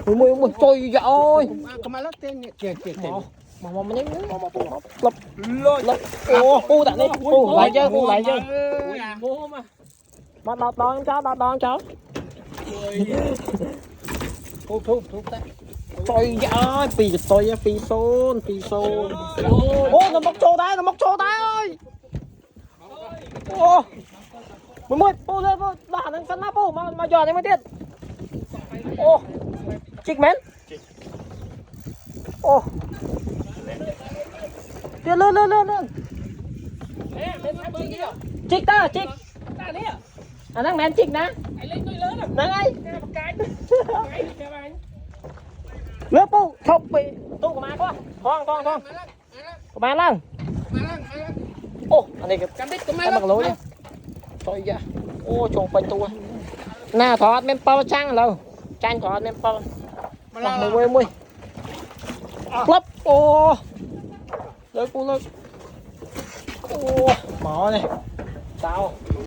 mui trời ơi Come on, kìa. mà mình lấp lấp ô tại đây lại chứ đón em cháu Thu ta. trời ơi phi xôn ô nó móc trâu tay ơi ô mui ô lên đàn anh phân nắp ô mà giòn em mới tiết ô chích mến ô Tiến lên chích ta đang men chích nè đang ai lớp bu thọc bị tu của má quá con của má lăng ô anh này cái bằng lối đi thôi dạ ô trồng quanh tu nè thọ men bao trang lâu trang thọ men bao mười lấp ô lơ ô mỏ này sao